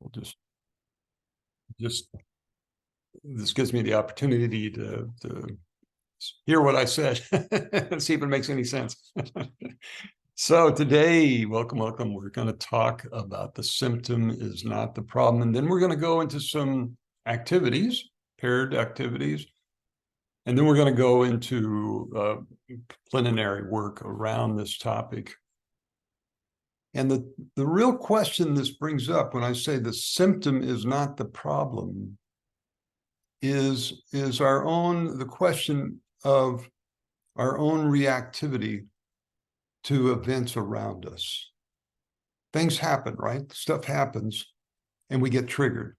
We'll just this gives me the opportunity to hear what I said and see if it makes any sense. So today, welcome. We're going to talk about the symptom is not the problem. And then we're going to go into some activities, paired activities. And then we're going to go into plenary work around this topic. And the real question this brings up when I say the symptom is not the problem is the question of our own reactivity to events around us. Things happen, right? Stuff happens and we get triggered.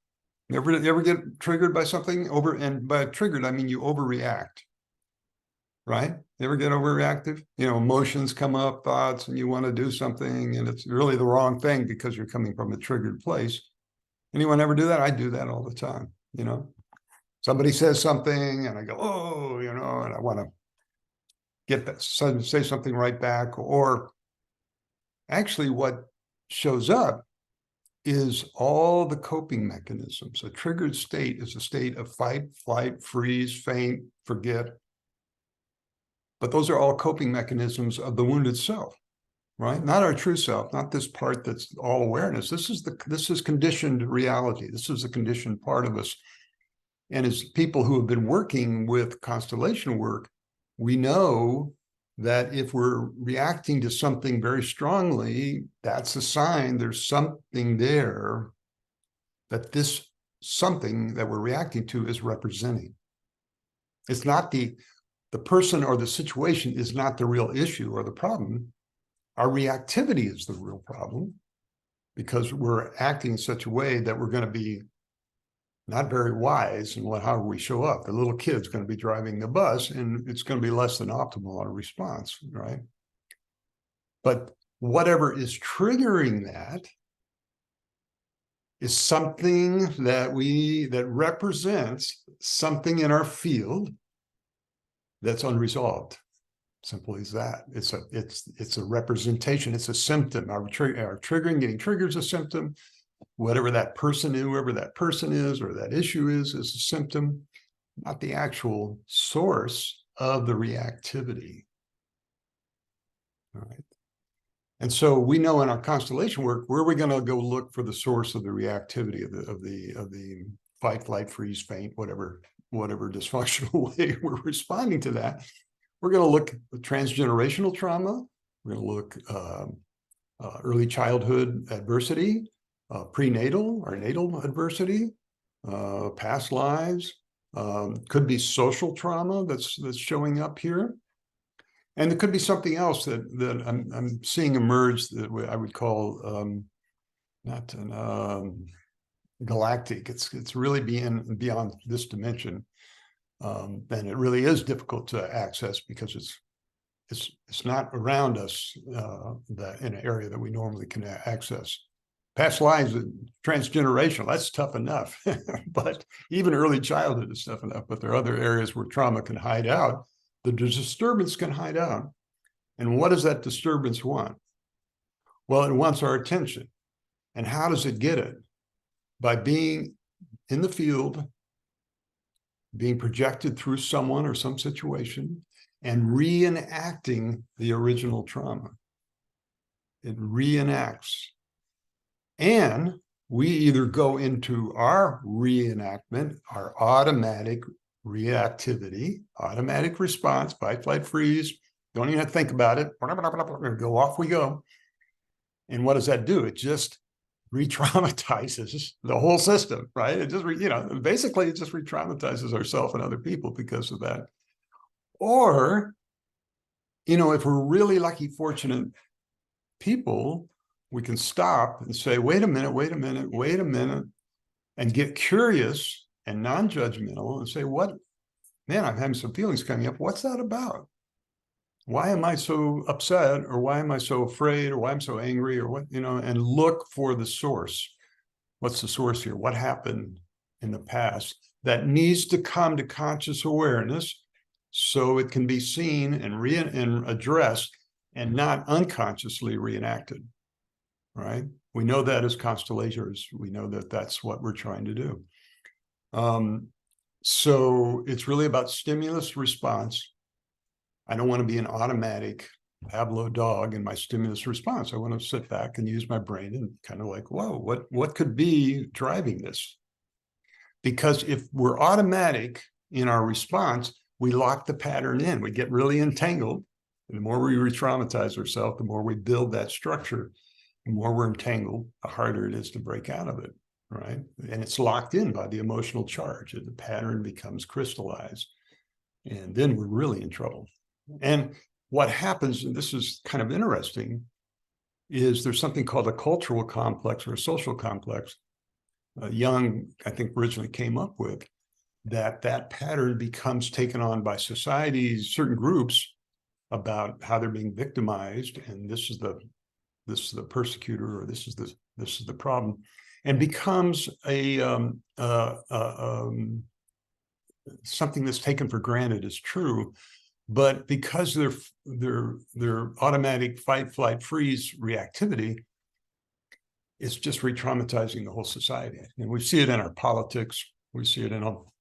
You ever get triggered by something? And by triggered, I mean you overreact, right? You ever get overreactive? You know, emotions come up, thoughts, and you want to do something, and it's really the wrong thing because you're coming from a triggered place. Anyone ever do that? I do that all the time, you know? Somebody says something, and I go, oh, you know, and I want to get that, say something right back. Or actually what shows up is all the coping mechanisms. A triggered state is a state of fight, flight, freeze, faint, forget. But those are all coping mechanisms of the wounded self, right? Not our true self, not this part that's all awareness. This is conditioned reality. This is a conditioned part of us. And as people who have been working with constellation work, we know that if we're reacting to something very strongly, that's a sign there's something there that this something that we're reacting to is representing. It's not the person or the situation is not the real issue or the problem. Our reactivity is the real problem because we're acting in such a way that we're going to be not very wise in how we show up. The little kid's going to be driving the bus and it's going to be less than optimal on a response, right? But whatever is triggering that is something that represents something in our field that's unresolved. Simple as that. It's a representation. It's a symptom. Our triggering, getting triggered is a symptom. Whatever that person is, whoever that person is, or that issue is a symptom, not the actual source of the reactivity. All right. And so we know in our constellation work, where are we going to go look for the source of the reactivity of the fight, flight, freeze, faint, whatever dysfunctional way we're responding to that. We're going to look at transgenerational trauma. We're going to look early childhood adversity, prenatal or natal adversity, past lives, could be social trauma that's showing up here. And it could be something else that I'm seeing emerge that I would call not an galactic. It's really beyond this dimension, and it really is difficult to access because it's not around us that in an area that we normally can access. Past lives, transgenerational, that's tough enough. But even early childhood is tough enough. But there are other areas where trauma can hide out. The disturbance can hide out. And what does that disturbance want? Well, it wants our attention. And how does it get it? By being in the field, being projected through someone or some situation, and reenacting the original trauma. It reenacts. And we either go into our reenactment, our automatic reactivity, automatic response, fight, flight, freeze, don't even have to think about it, go off we go. And what does that do? It just re-traumatizes the whole system, right? It just, basically it just re-traumatizes ourselves and other people because of that. Or, if we're really lucky, fortunate people, we can stop and say, wait a minute, and get curious and non-judgmental and say, I'm having some feelings coming up. What's that about? Why am I so upset? Or why am I so afraid? Or why I'm so angry? Or what, and look for the source. What's the source here? What happened in the past that needs to come to conscious awareness so it can be seen and addressed and not unconsciously reenacted, right? We know that as constellations. We know that that's what we're trying to do. So it's really about stimulus response. I don't want to be an automatic Pavlov dog in my stimulus response. I want to sit back and use my brain and kind of like, whoa, what could be driving this? Because if we're automatic in our response, we lock the pattern in. We get really entangled. And the more we re-traumatize ourselves, the more we build that structure, the more we're entangled, the harder it is to break out of it, right? And it's locked in by the emotional charge. The pattern becomes crystallized. And then we're really in trouble. And what happens, and this is kind of interesting, is there's something called a cultural complex or a social complex. Jung, I think, originally came up with that pattern becomes taken on by societies, certain groups, about how they're being victimized, and this is the persecutor, or this is the problem, and becomes a something that's taken for granted as true. But because they're automatic fight, flight, freeze reactivity, it's just re-traumatizing the whole society. And we see it in our politics. We see it in all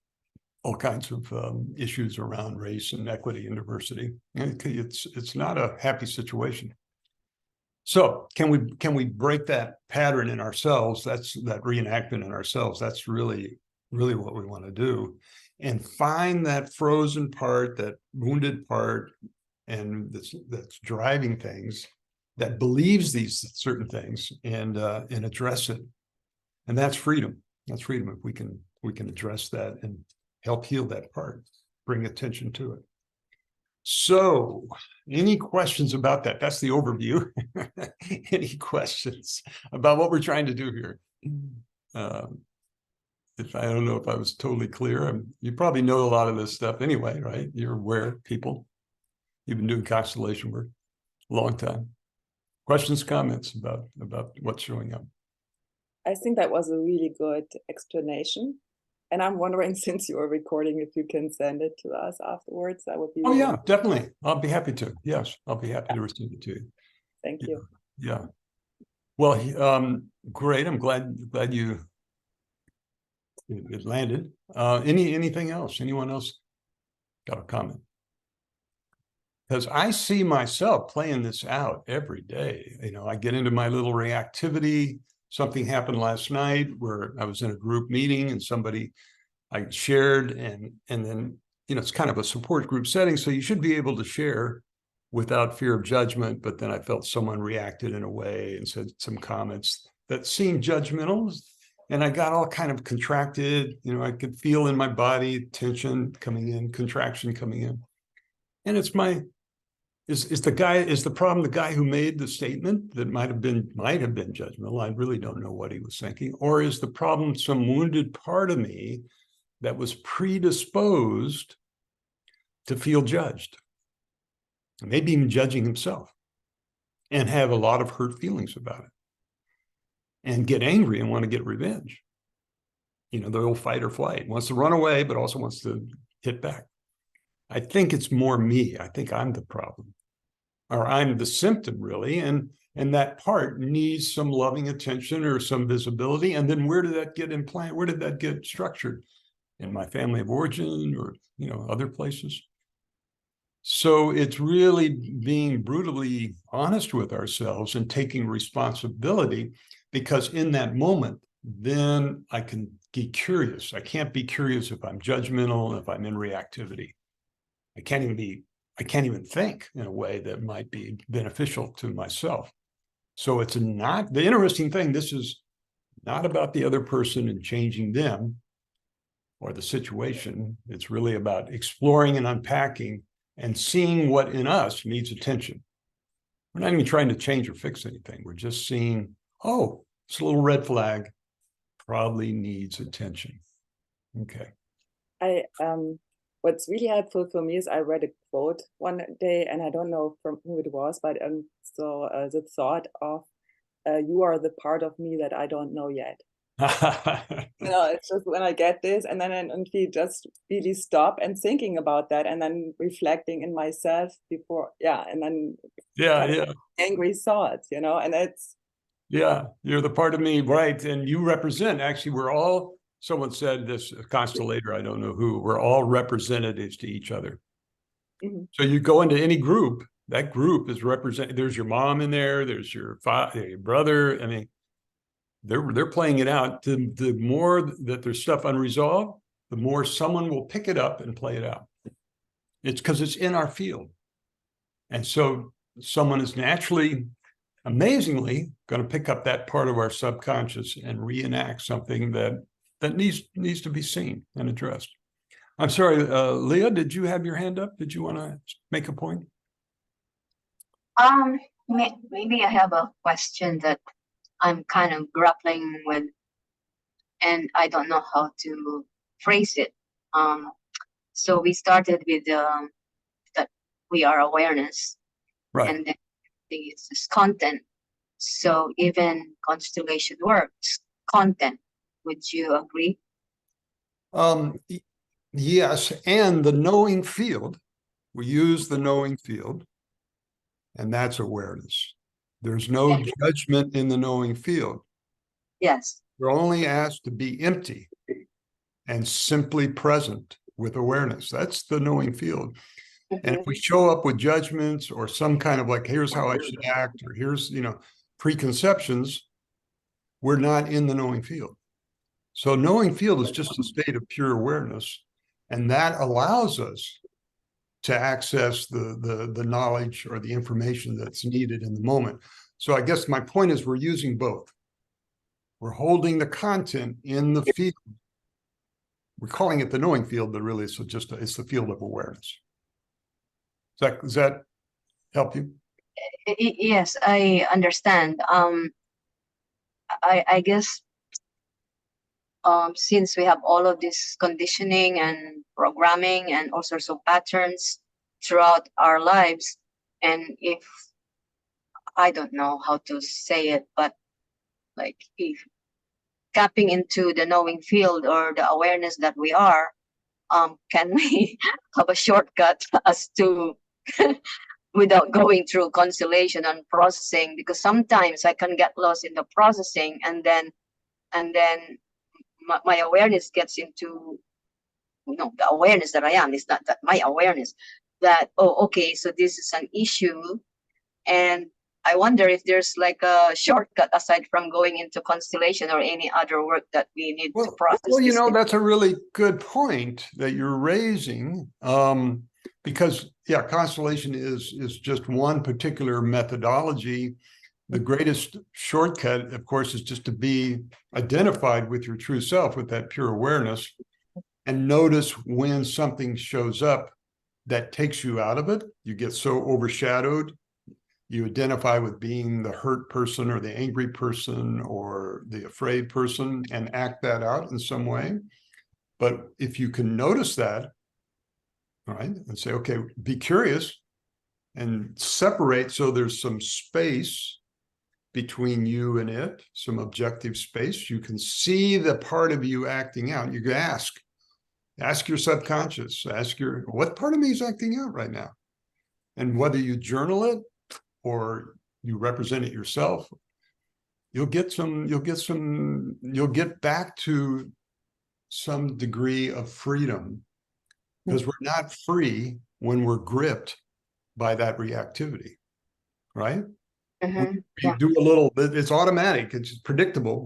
kinds of issues around race and equity and diversity. And it's not a happy situation. So can we break that pattern in ourselves? That's that reenactment in ourselves. That's really what we want to do, and find that frozen part, that wounded part, and that's driving things, that believes these certain things, and address it. And that's freedom. That's freedom if we can address that and help heal that part, bring attention to it. So, any questions about that? That's the overview. Any questions about what we're trying to do here? If I don't know if I was totally clear. You probably know a lot of this stuff anyway, right? You're aware, people. You've been doing constellation work a long time. Questions, comments about what's showing up? I think that was a really good explanation. And I'm wondering, since you are recording, if you can send it to us afterwards. That would be really yeah, definitely. I'll be happy to. Yes, I'll be happy to receive it to you. Thank you. Yeah. Well, great. I'm glad it landed. Anything else? Anyone else got a comment? Because I see myself playing this out every day. I get into my little reactivity. Something happened last night where I was in a group meeting and I shared, and then, it's kind of a support group setting, so you should be able to share without fear of judgment. But then I felt someone reacted in a way and said some comments that seemed judgmental, and I got all kind of contracted. I could feel in my body tension coming in, contraction coming in. And it's is the problem the guy who made the statement that might have been judgmental? I really don't know what he was thinking. Or is the problem some wounded part of me that was predisposed to feel judged, maybe even judging himself, and have a lot of hurt feelings about it, and get angry and want to get revenge? The old fight or flight, wants to run away, but also wants to hit back. I think it's more me. I think I'm the problem, or I'm the symptom, really. And that part needs some loving attention or some visibility. And then where did that get implanted? Where did that get structured? In my family of origin, or, other places. So it's really being brutally honest with ourselves and taking responsibility, because in that moment, then I can get curious. I can't be curious if I'm judgmental, if I'm in reactivity. I can't even think in a way that might be beneficial to myself. So it's not the interesting thing. This is not about the other person and changing them or the situation. It's really about exploring and unpacking and seeing what in us needs attention. We're not even trying to change or fix anything. We're just seeing, oh, it's a little red flag, probably needs attention. Okay. What's really helpful for me is I read a quote one day, and I don't know from who it was, but the thought of, you are the part of me that I don't know yet. It's just when I get this, and then and we just really stop and thinking about that, and then reflecting in myself before, and then angry thoughts, and it's Yeah, you're the part of me, right? And you represent, actually, we're all, someone said this, a constellator, I don't know who, we're all representatives to each other. Mhm. So you go into any group, that group is represented. There's your mom in there, there's your father, your brother. I mean, they're playing it out. The more that there's stuff unresolved, the more someone will pick it up and play it out. It's because it's in our field. And so someone is naturally, amazingly, going to pick up that part of our subconscious and reenact something that needs to be seen and addressed. I'm sorry, Leah, did you have your hand up? Did you want to make a point? Maybe I have a question that I'm kind of grappling with, and I don't know how to phrase it. So we started with that we are awareness, Right. and then it's this content. So even constellation works, content. Would you agree? Yes, and the knowing field, we use the knowing field, and that's awareness. There's no judgment in the knowing field. Yes. We're only asked to be empty and simply present with awareness. That's the knowing field. And if we show up with judgments or some kind of like, here's how I should act, or here's, preconceptions, we're not in the knowing field. So knowing field is just a state of pure awareness. And that allows us to access the knowledge or the information that's needed in the moment. So I guess my point is we're using both. We're holding the content in the field. We're calling it the knowing field, but really it's just it's the field of awareness. Does that help you? Yes, I understand. I guess since we have all of this conditioning and programming and all sorts of patterns throughout our lives, and if I don't know how to say it, but like if tapping into the knowing field or the awareness that we are, can we have a shortcut as to without going through constellation and processing? Because sometimes I can get lost in the processing, and then my awareness gets into the awareness that I am. It's not that my awareness that, oh, okay, so this is an issue, and I wonder if there's like a shortcut aside from going into constellation or any other work that we need to process. Well, that's a really good point that you're raising, because yeah, constellation is just one particular methodology. The greatest shortcut, of course, is just to be identified with your true self, with that pure awareness, and notice when something shows up that takes you out of it. You get so overshadowed. You identify with being the hurt person or the angry person or the afraid person and act that out in some way. But if you can notice that, all right, and say, okay, be curious and separate so there's some space between you and it, some objective space. You can see the part of you acting out. You can ask your subconscious, what part of me is acting out right now? And whether you journal it or you represent it yourself, you'll get back to some degree of freedom, because we're not free when we're gripped by that reactivity, right? You do a little, it's automatic, it's predictable.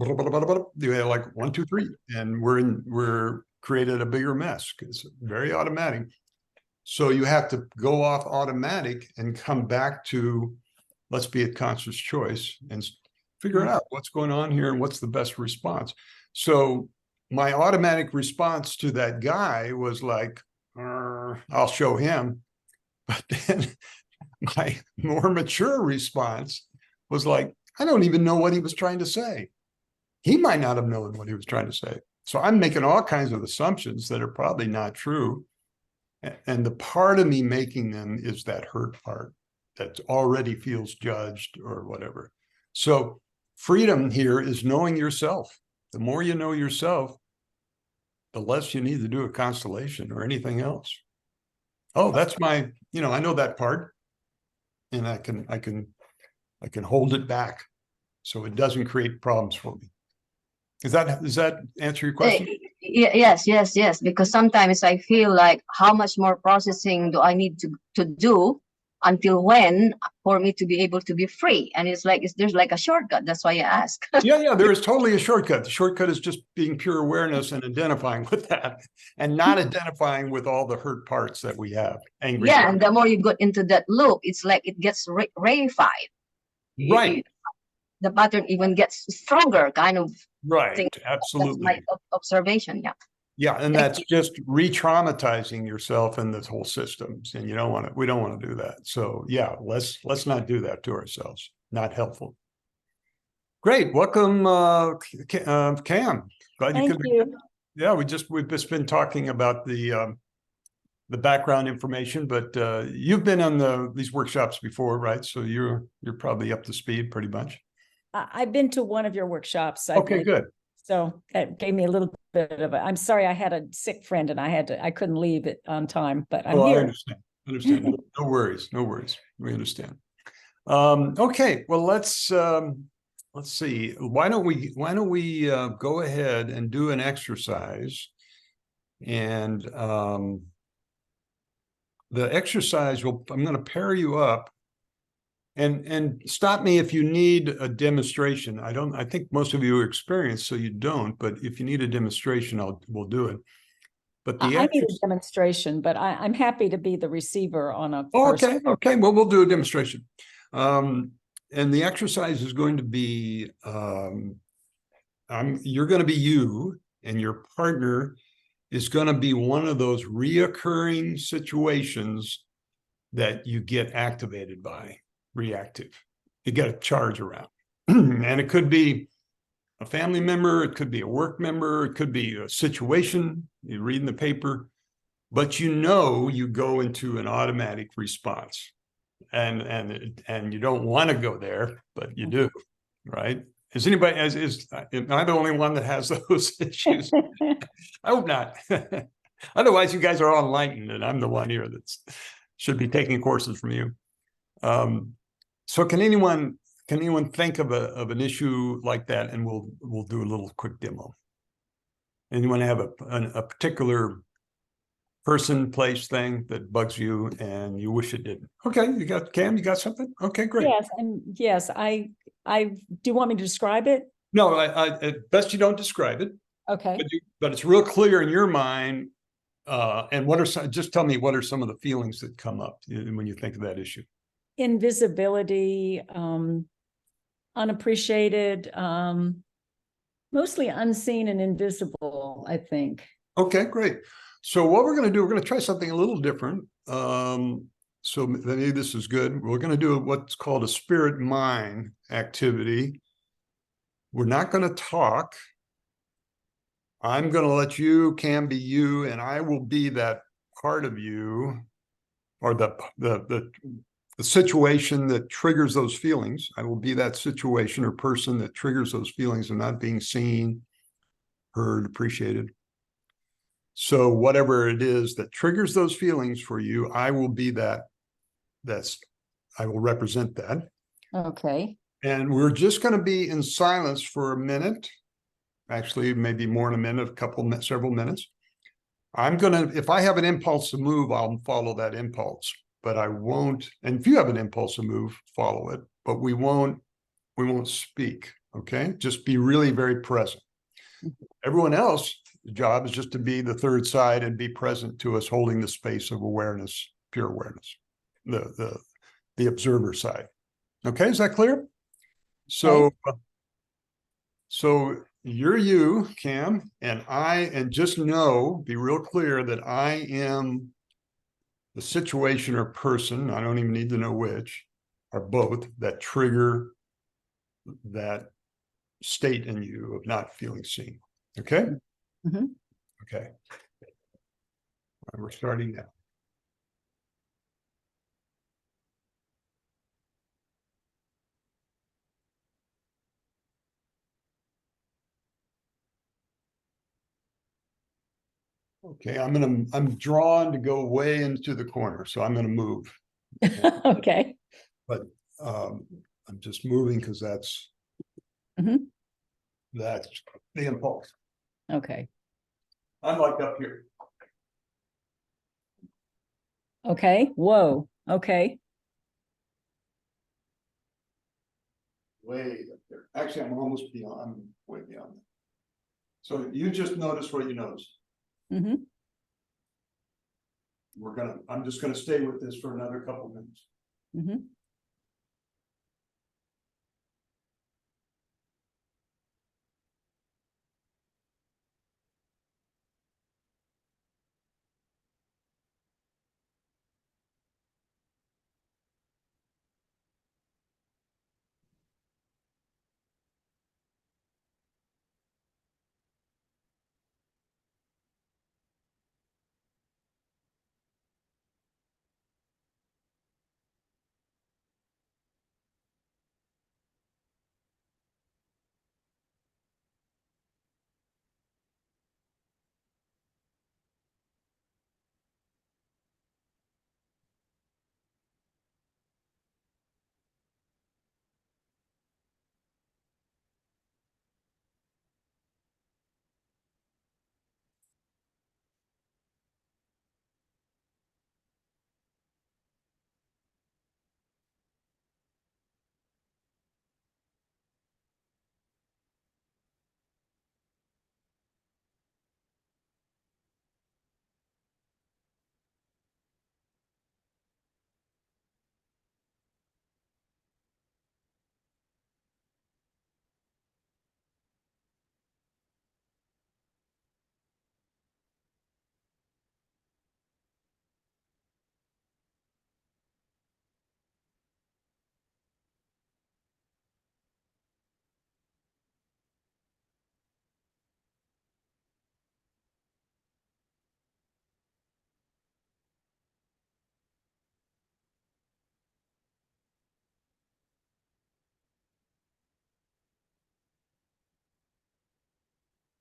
You have like 1, 2, 3, and we're created a bigger mess. It's very automatic. So you have to go off automatic and come back to, let's be at conscious choice and figure out what's going on here and what's the best response. So my automatic response to that guy was like, I'll show him. But then my more mature response was like, I don't even know what he was trying to say. He might not have known what he was trying to say. So I'm making all kinds of assumptions that are probably not true. And the part of me making them is that hurt part that already feels judged or whatever. So freedom here is knowing yourself. The more you know yourself, the less you need to do a constellation or anything else. Oh, that's my, I know that part, and I can hold it back. So it doesn't create problems for me. Does that answer your question? Yes. Because sometimes I feel like, how much more processing do I need to do until when for me to be able to be free? And it's like, there's like a shortcut. That's why I ask. Yeah, there is totally a shortcut. The shortcut is just being pure awareness and identifying with that, and not identifying with all the hurt parts that we have. Angry. Yeah, and the more you go into that loop, it's like it gets reified. Right. The pattern even gets stronger, kind of Right. thing. Absolutely. That's my observation. Yeah. Yeah, and that's just re-traumatizing yourself and this whole systems, and we don't want to do that. So yeah, let's not do that to ourselves. Not helpful. Great, welcome, Cam. Glad you could. Thank you. Yeah, we've just been talking about the background information, but you've been on these workshops before, right? So you're probably up to speed pretty much. I've been to one of your workshops. Okay, good. So that gave me a little bit of I'm sorry, I had a sick friend and I couldn't leave it on time, but I'm here. I understand. No worries. We understand. Okay, well, let's see. Why don't we go ahead and do an exercise, and the exercise I'm going to pair you up, and stop me if you need a demonstration. I think most of you are experienced, so you don't, but if you need a demonstration, we'll do it. But I need a demonstration, but I'm happy to be the receiver on a okay, well, we'll do a demonstration. And the exercise is going to be, you're going to be you, and your partner is going to be one of those reoccurring situations that you get activated by, reactive. You get a charge around. And it could be a family member, it could be a work member, it could be a situation, you read in the paper, but you go into an automatic response. And you don't want to go there, but you do, right? Am I the only one that has those issues? I hope not. Otherwise, you guys are all enlightened, and I'm the one here that should be taking courses from you. So can anyone think of an issue like that, and we'll do a little quick demo. Anyone have a particular person, place, thing that bugs you and you wish it didn't? Okay, Cam, you got something? Okay, great. Yes, I do you want me to describe it? No, at best you don't describe it. Okay. But it's real clear in your mind. And just tell me, what are some of the feelings that come up when you think of that issue? Invisibility, unappreciated, mostly unseen and invisible, I think. Okay, great. So what we're going to do, we're going to try something a little different. So maybe this is good. We're going to do what's called a spirit mind activity. We're not going to talk. I'm going to let you, Cam, be you, and I will be that part of you, or the situation that triggers those feelings. I will be that situation or person that triggers those feelings of not being seen, heard, appreciated. So whatever it is that triggers those feelings for you, I will be that. I will represent that. Okay. And we're just going to be in silence for a minute. Actually, maybe more in a minute, several minutes. If I have an impulse to move, I'll follow that impulse, but I won't. And if you have an impulse to move, follow it, but we won't speak. Okay. Just be really very present. Everyone else, the job is just to be the third side and be present to us, holding the space of awareness, pure awareness, the observer side. Okay. Is that clear? So you're you, Cam, and just be real clear that I am the situation or person, I don't even need to know which, or both, that trigger that state in you of not feeling seen. Okay? Mm-hmm. Okay. Right, we're starting now. Okay, I'm drawn to go way into the corner, so I'm gonna move. Okay. But I'm just moving because that's Mhm. That's the impulse. Okay. I'm like up here. Okay. Whoa. Okay. Way up there. Actually, I'm almost beyond, I'm way beyond that. So you just notice what you notice. Hmm. I'm just gonna stay with this for another couple minutes. Hmm.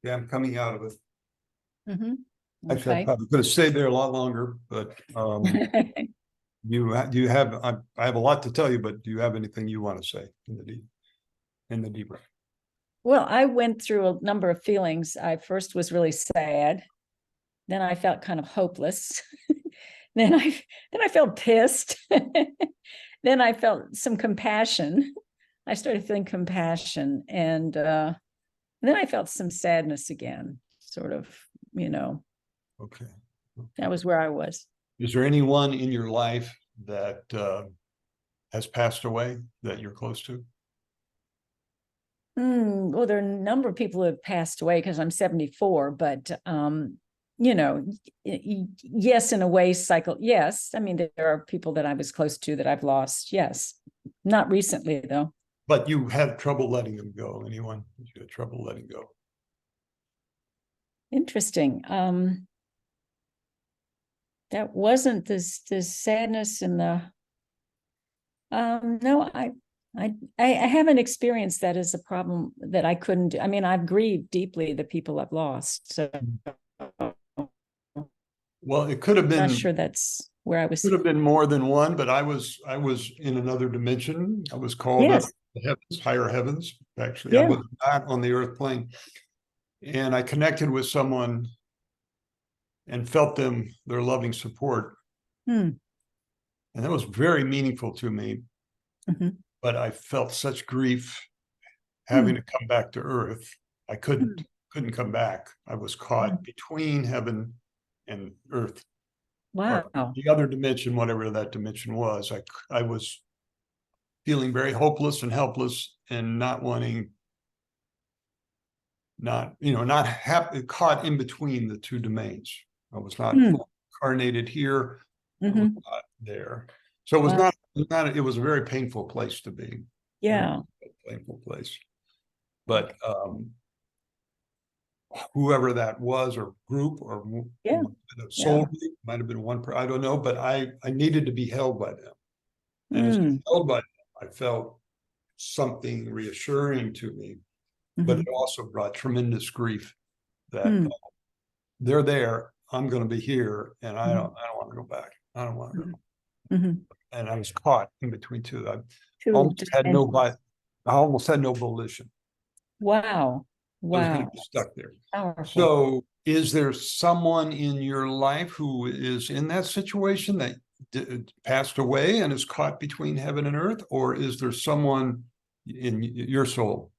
Yeah, I'm coming out of it. Hmm. Actually, I Okay. probably could have stayed there a lot longer, but do you have, I have a lot to tell you, but do you have anything you want to say in the deep breath? Well, I went through a number of feelings. I first was really sad. Then I felt kind of hopeless. then I felt pissed. Then I felt some compassion. I started feeling compassion, and then I felt some sadness again, sort of, you know, Okay. that was where I was. Is there anyone in your life that has passed away that you're close to? Well, there are a number of people who have passed away because I'm 74, but you know, yes, in a way, yes. I mean, there are people that I was close to that I've lost. Yes, not recently though. But you had trouble letting them go. Anyone that you had trouble letting go? Interesting. That wasn't the sadness and the no, I haven't experienced that as a problem that I couldn't do. I mean, I've grieved deeply the people I've lost. So Well, it could have not been sure that's where I was. could have been more than one, but I was in another dimension. I was called up Yes. to the heavens, higher heavens. Actually, I Yeah. was not on the earth plane. And I connected with someone and felt their loving support. Hmm. And that was very meaningful to me. Mhm. But I felt such grief Hmm. having to come back to earth. I couldn't come back. I was caught between heaven and earth, or Wow. the other dimension, whatever that dimension was. I was feeling very hopeless and helpless and not wanting, not caught in between the two domains. I was not Hmm. incarnated here. I was Mhm. not there. So it was Wow. it was a very painful place to be. Yeah. Painful place. But whoever that was, or group, or Yeah. soul Yeah. group, might have been one, I don't know, but I needed to be held by them. And as I Mm. held by them, I felt something reassuring to me, but Mhm. it also brought tremendous grief that Mm. they're there, I'm going to be here, and I Mhm. don't want to go back. I don't want to go. Mhm. And I was caught in between two. I Two almost had dimensions. no volition. Wow. So it's gonna Wow. be stuck there. Powerful. So is there someone in your life who is in that situation that passed away and is caught between heaven and earth? Or is there someone in your soul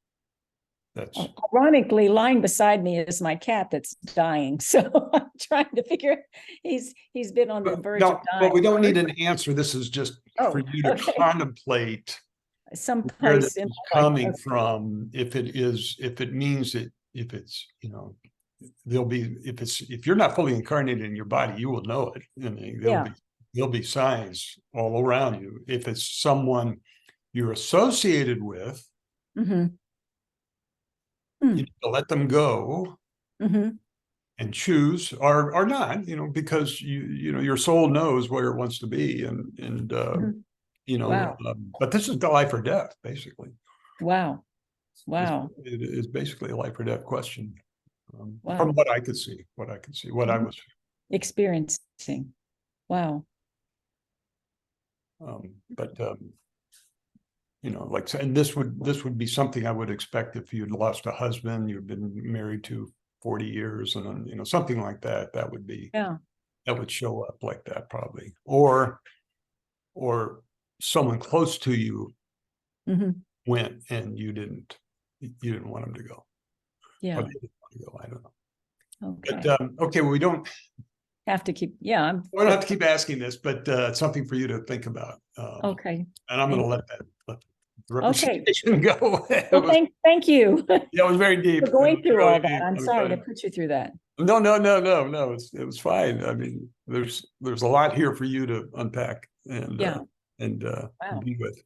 that's Ironically, lying beside me is my cat that's dying. So I'm trying to figure, he's been on the verge no, of but dying. we don't need an answer. This is just for Oh, you to okay. contemplate where Someplace this in is my life. coming Okay. from. If it means that, if it's, there'll be, if you're not fully incarnated in your body, you will know it. And there'll be signs all around you. If it's someone you're associated with, Mhm. you need to let them go Mhm. and choose, or not, because your soul knows where it wants to be, and Mhm. Wow. but this is the life or death, basically. Wow. Wow. It is basically a life or death question, Wow. from what I could see, what I was Experiencing. Wow. but like, and this would be something I would expect if you'd lost a husband, you've been married to 40 years, and something like that. That would be, Yeah. that would show up like that, probably, or someone close to you Mhm. went and you didn't want them to go. Yeah. Or they didn't want to go, I don't know. Okay. But okay, we don't Have to keep, yeah, we don't have to keep asking this, but it's something for you to think about. okay. And I'm going to Thank- let the representation go. Well, thank you Yeah, it was very deep. for going through Really all that. deep. I'm sorry to put you through that. No. It was fine. I mean, there's a lot here for you to unpack and Yeah. Wow. be with.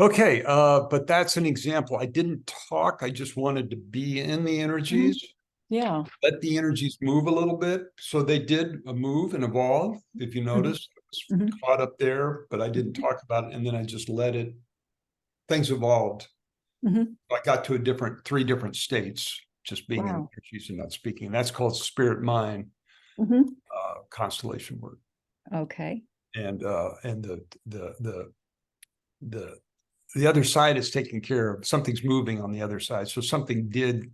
Okay, but that's an example. I didn't talk. I just wanted to be in the energies, Yeah. let the energies move a little bit. So they did move and evolve. If you notice, I was Mhm. caught up there, but I didn't talk about it, and then I just let it. Things evolved. Mhm. I got to three different states, just being in Wow. energies and not speaking. That's called spirit mind, Mhm. constellation work. Okay. And the other side is taken care of. Something's moving on the other side. So something did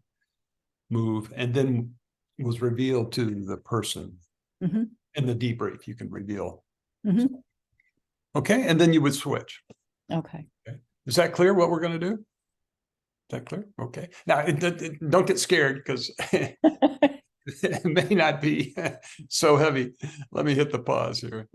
move and then was revealed to the person. Mhm. In the debrief, you can reveal. Mhm. Okay, and then you would switch. Okay. Is that clear what we're going to do? Is that clear? Okay. Now, don't get scared, because it may not be so heavy. Let me hit the pause here.